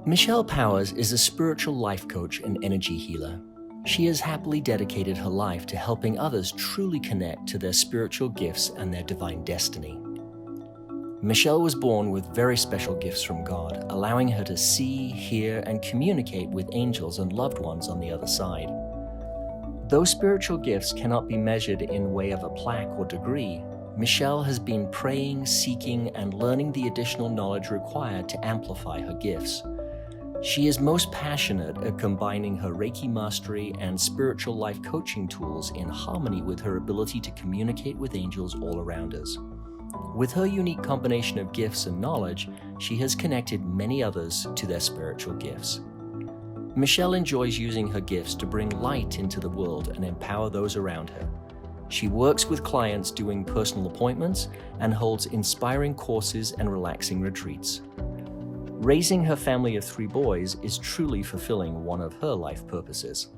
Michell Powers is a spiritual life coach and energy healer. She has happily dedicated her life to helping others truly connect to their spiritual gifts and their divine destiny. Michelle was born with very special gifts from God, allowing her to see, hear, and communicate with angels and loved ones on the other side. Those spiritual gifts cannot be measured in way of a plaque or degree. Michelle has been praying, seeking, and learning the additional knowledge required to amplify her gifts. She is most passionate at combining her Reiki mastery and spiritual life coaching tools in harmony with her ability to communicate with angels all around us. With her unique combination of gifts and knowledge, she has connected many others to their spiritual gifts. Michelle enjoys using her gifts to bring light into the world and empower those around her. She works with clients doing personal appointments and holds inspiring courses and relaxing retreats. Raising her family of 3 boys is truly fulfilling one of her life purposes.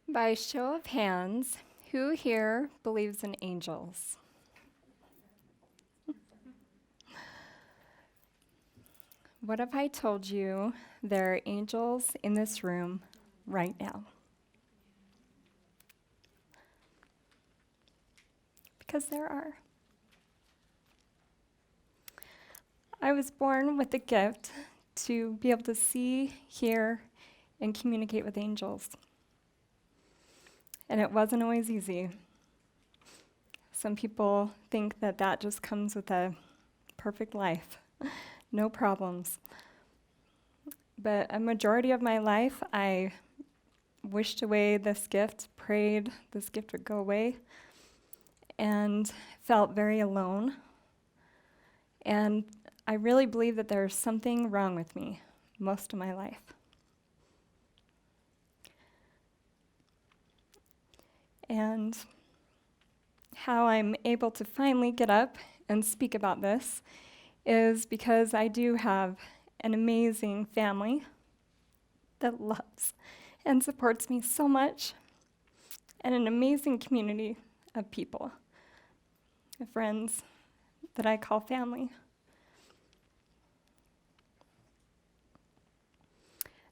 By show of hands, who here believes in angels? What if I told you there are angels in this room right now? Because there are. I was born with the gift to be able to see, hear, and communicate with angels. And it wasn't always easy. Some people think that that just comes with a perfect life, no problems. But a majority of my life, I wished away this gift, prayed this gift would go away, and felt very alone. And I really believe that there's something wrong with me most of my life. And how I'm able to finally get up and speak about this is because I do have an amazing family that loves and supports me so much, and an amazing community of people, of friends that I call family.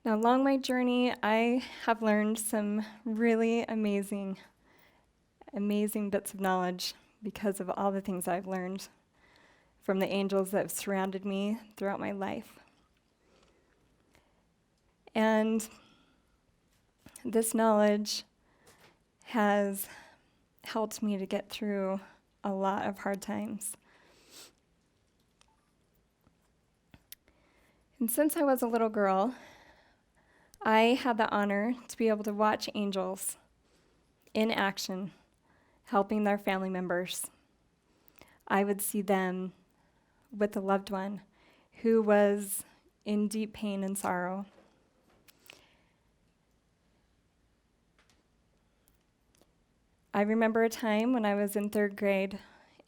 Now, along my journey, I have learned some really amazing bits of knowledge because of all the things I've learned from the angels that have surrounded me throughout my life. And this knowledge has helped me to get through a lot of hard times. And since I was a little girl, I had the honor to be able to watch angels in action, helping their family members. I would see them with a loved one who was in deep pain and sorrow. I remember a time when I was in 3rd grade,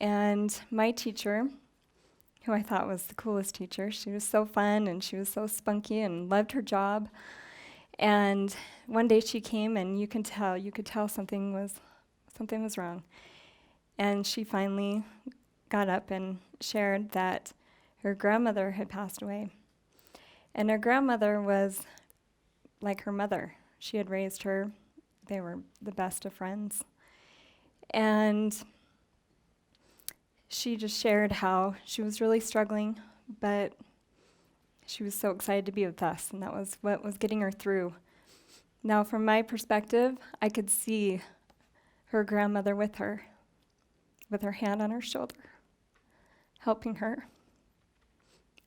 and my teacher, who I thought was the coolest teacher, she was so fun and she was so spunky and loved her job. And one day she came, and you could tell something was wrong. And she finally got up and shared that her grandmother had passed away. And her grandmother was like her mother. She had raised her. They were the best of friends. And she just shared how she was really struggling, but she was so excited to be with us, and that was what was getting her through. Now, from my perspective, I could see her grandmother with her hand on her shoulder, helping her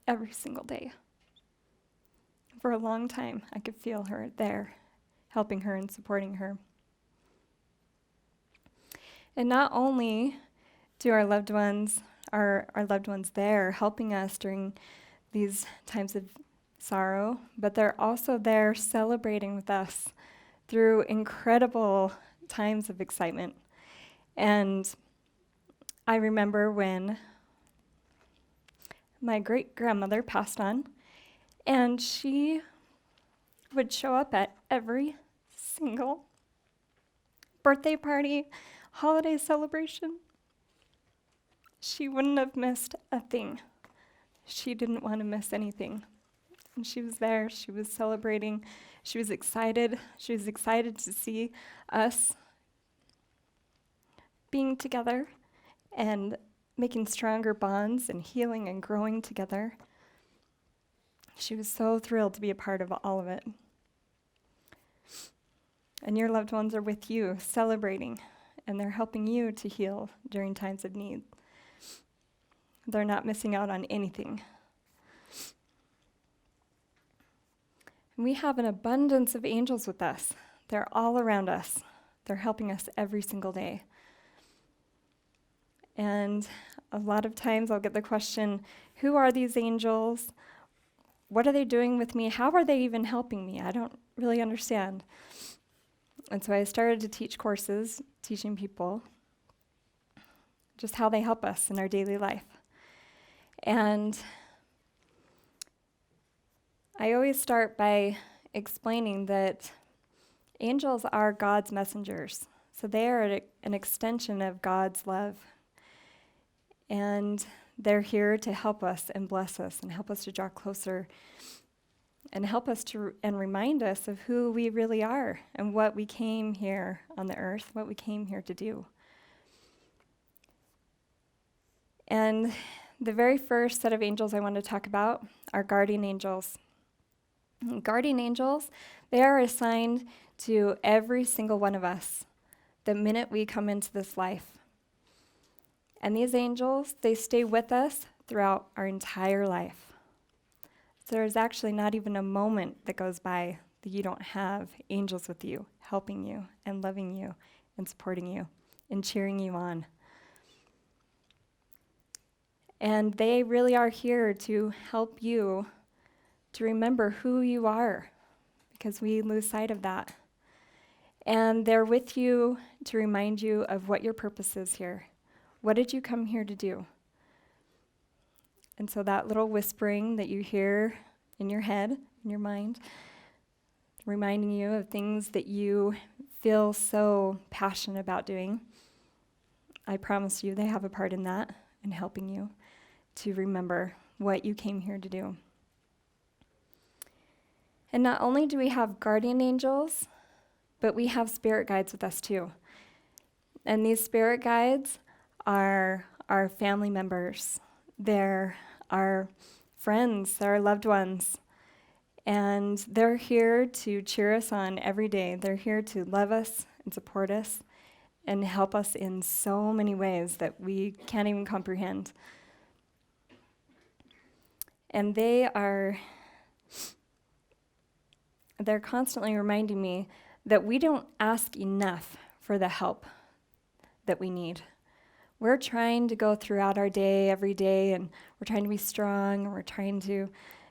every single day. For a long time, I could feel her there, helping her and supporting her. And not only do our loved ones there helping us during these times of sorrow, but they're also there celebrating with us through incredible times of excitement. And I remember when my great-grandmother passed on, and she would show up at every single birthday party, holiday celebration. She wouldn't have missed a thing. She didn't want to miss anything. And she was there, she was celebrating, she was excited. She was excited to see us being together and making stronger bonds and healing and growing together. She was so thrilled to be a part of all of it. And your loved ones are with you, celebrating, and they're helping you to heal during times of need. They're not missing out on anything. And we have an abundance of angels with us. They're all around us. They're helping us every single day. And a lot of times I'll get the question, who are these angels? What are they doing with me? How are they even helping me? I don't really understand. And so I started to teach courses, teaching people just how they help us in our daily life. And I always start by explaining that angels are God's messengers. So they are an extension of God's love. And they're here to help us and bless us and help us to draw closer and help us to and remind us of who we really are and what we came here on the earth, what we came here to do. And the very first set of angels I want to talk about are guardian angels. Guardian angels, they are assigned to every single one of us the minute we come into this life. And these angels, they stay with us throughout our entire life. So there's actually not even a moment that goes by that you don't have angels with you, helping you and loving you and supporting you and cheering you on. And they really are here to help you to remember who you are, because we lose sight of that. And they're with you to remind you of what your purpose is here. What did you come here to do? And so that little whispering that you hear in your head, in your mind, reminding you of things that you feel so passionate about doing, I promise you they have a part in that, in helping you to remember what you came here to do. And not only do we have guardian angels, but we have spirit guides with us too. And these spirit guides are our family members. They're our friends, they're our loved ones. And they're here to cheer us on every day. They're here to love us and support us and help us in so many ways that we can't even comprehend. And they're constantly reminding me that we don't ask enough for the help that we need. We're trying to go throughout our day every day, and we're trying to be strong, and we're trying to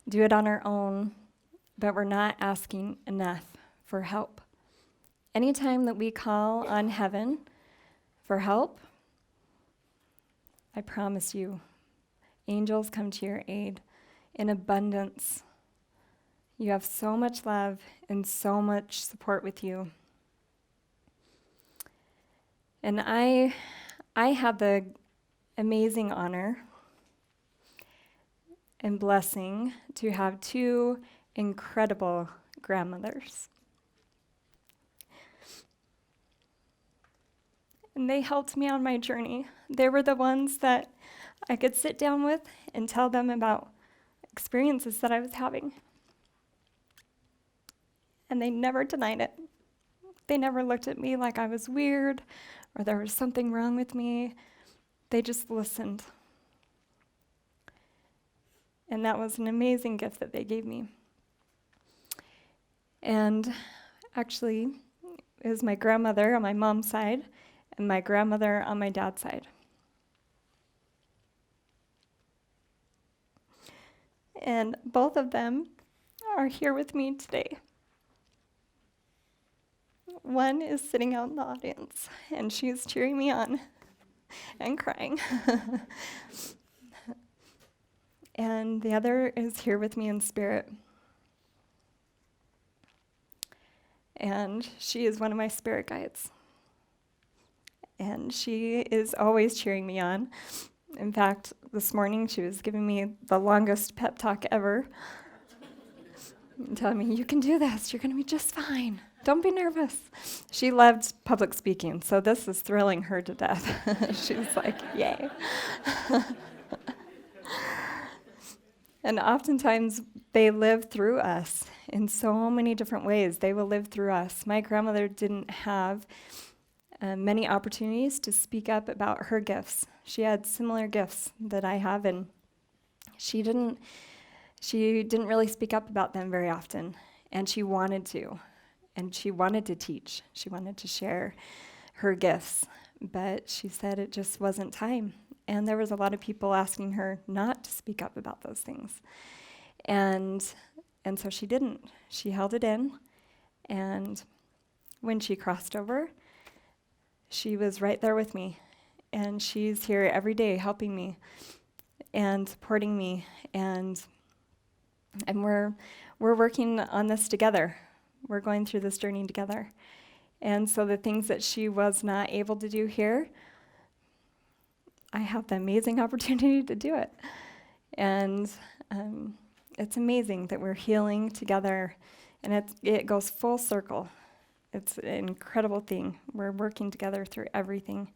do it on our own, but we're not asking enough for help. Anytime that we call on heaven for help, I promise you, angels come to your aid in abundance. You have so much love and so much support with you. And I had the amazing honor and blessing to have two incredible grandmothers. And they helped me on my journey. They were the ones that I could sit down with and tell them about experiences that I was having. And they never denied it. They never looked at me like I was weird or there was something wrong with me. They just listened. And that was an amazing gift that they gave me. And actually, it was my grandmother on my mom's side and my grandmother on my dad's side. And both of them are here with me today. One is sitting out in the audience, and she's cheering me on and crying. and the other is here with me in spirit. And she is one of my spirit guides. And she is always cheering me on. In fact, this morning she was giving me the longest pep talk ever, and telling me, you can do this, you're going to be just fine. Don't be nervous. She loved public speaking, so this is thrilling her to death. She's like, yay. And oftentimes they live through us in so many different ways. They will live through us. My grandmother didn't have many opportunities to speak up about her gifts. She had similar gifts that I have, and she didn't really speak up about them very often, and she wanted to. And she wanted to teach. She wanted to share her gifts, but she said it just wasn't time. And there was a lot of people asking her not to speak up about those things. And so she didn't. She held it in, and when she crossed over, she was right there with me. And she's here every day helping me and supporting me, and we're working on this together. We're going through this journey together. And so the things that she was not able to do here, I have the amazing opportunity to do it. And it's amazing that we're healing together, and it goes full circle. It's an incredible thing. We're working together through everything.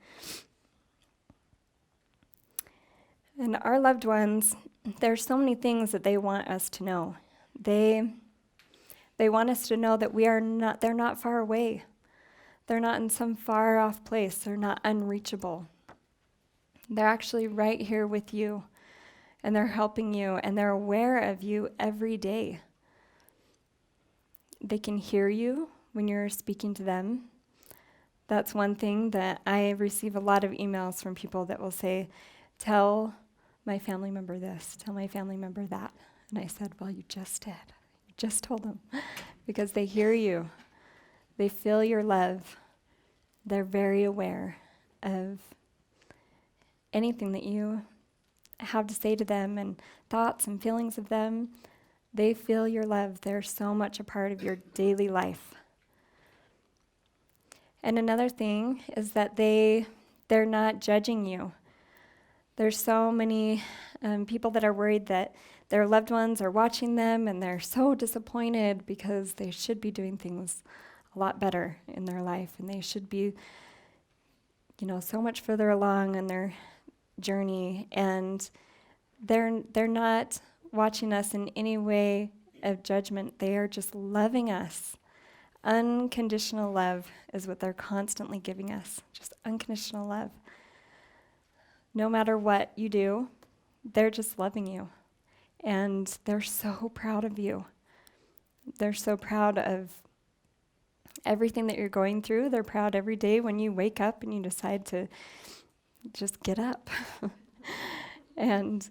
And our loved ones, there's so many things that they want us to know. They want us to know that they're not far away. They're not in some far off place. They're not unreachable. They're actually right here with you, and they're helping you, and they're aware of you every day. They can hear you when you're speaking to them. That's one thing that I receive a lot of emails from people that will say, tell my family member this, tell my family member that. And I said, well, you just did. You just told them. Because they hear you. They feel your love. They're very aware of anything that you have to say to them, and thoughts and feelings of them. They feel your love. They're so much a part of your daily life. And another thing is that they're not judging you. There's so many people that are worried that their loved ones are watching them, and they're so disappointed because they should be doing things a lot better in their life, and they should be, so much further along in their journey, and they're not watching us in any way of judgment. They are just loving us. Unconditional love is what they're constantly giving us, just unconditional love. No matter what you do, they're just loving you, and they're so proud of you. They're so proud of everything that you're going through. They're proud every day when you wake up and you decide to just get up. And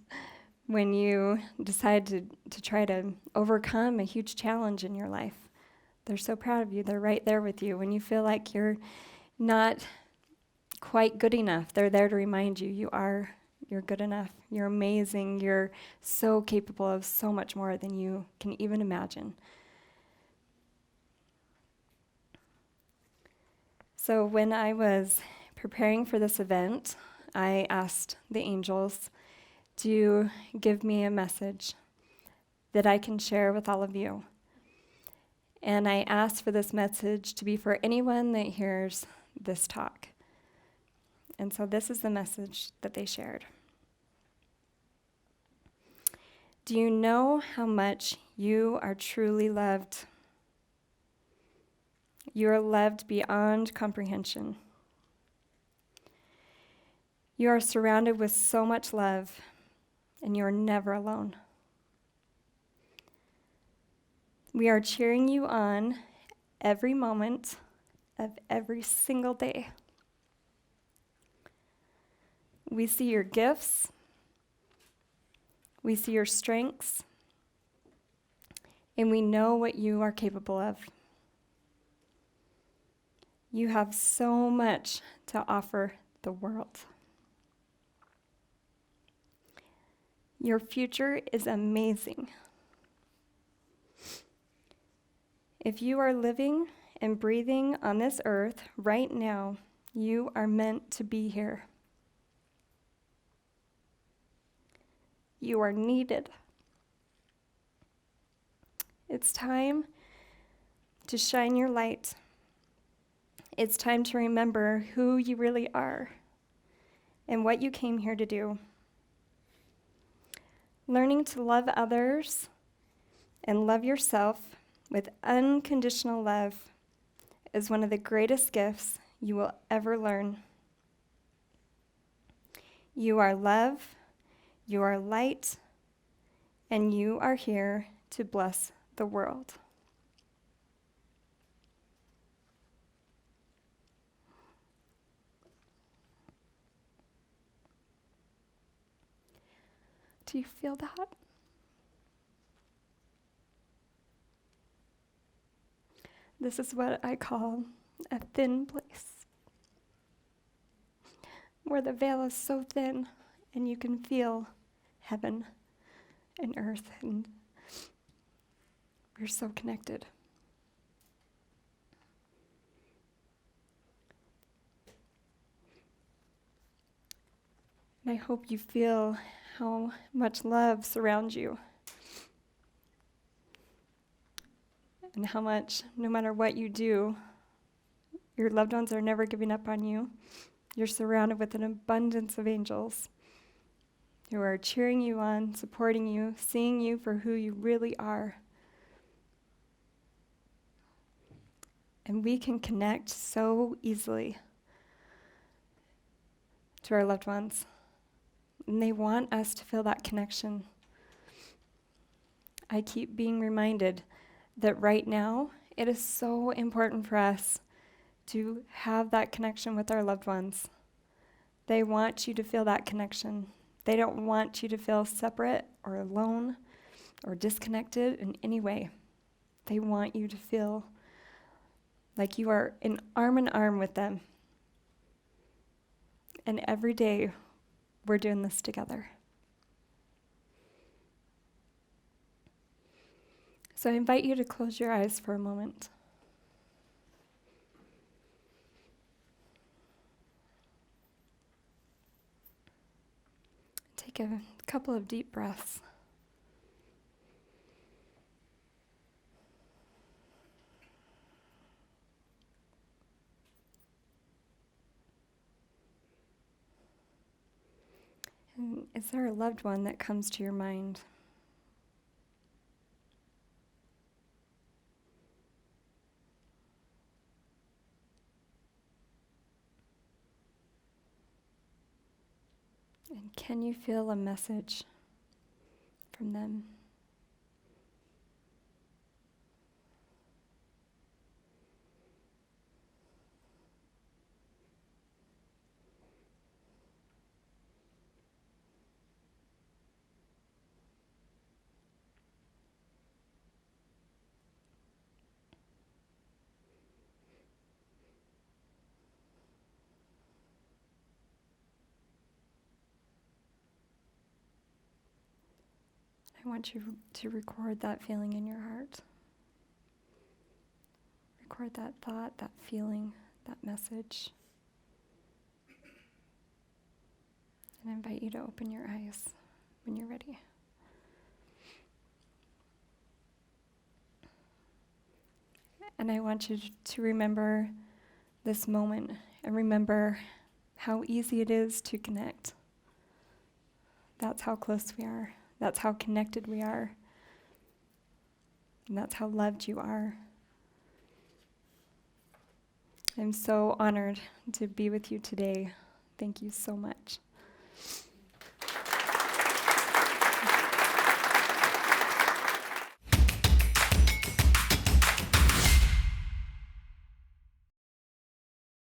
when you decide to try to overcome a huge challenge in your life, they're so proud of you. They're right there with you. When you feel like you're not quite good enough, they're there to remind you, you're good enough. You're amazing. You're so capable of so much more than you can even imagine. So when I was preparing for this event, I asked the angels to give me a message that I can share with all of you. And I asked for this message to be for anyone that hears this talk. And so this is the message that they shared. Do you know how much you are truly loved? You are loved beyond comprehension. You are surrounded with so much love, and you are never alone. We are cheering you on every moment of every single day. We see your gifts. We see your strengths. And we know what you are capable of. You have so much to offer the world. Your future is amazing. If you are living and breathing on this earth right now, you are meant to be here. You are needed. It's time to shine your light. It's time to remember who you really are and what you came here to do. Learning to love others and love yourself with unconditional love is one of the greatest gifts you will ever learn. You are love, you are light, and you are here to bless the world. Do you feel that? This is what I call a thin place, where the veil is so thin and you can feel heaven and earth, and we're so connected. And I hope you feel how much love surrounds you, and how much, no matter what you do, your loved ones are never giving up on you. You're surrounded with an abundance of angels who are cheering you on, supporting you, seeing you for who you really are. And we can connect so easily to our loved ones. And they want us to feel that connection. I keep being reminded that right now, it is so important for us to have that connection with our loved ones. They want you to feel that connection. They don't want you to feel separate or alone or disconnected in any way. They want you to feel like you are arm in arm with them. And every day, we're doing this together. So I invite you to close your eyes for a moment. Take a couple of deep breaths. And is there a loved one that comes to your mind? And can you feel a message from them? I want you to record that feeling in your heart. Record that thought, that feeling, that message. And I invite you to open your eyes when you're ready. And I want you to remember this moment and remember how easy it is to connect. That's how close we are. That's how connected we are. And that's how loved you are. I'm so honored to be with you today. Thank you so much.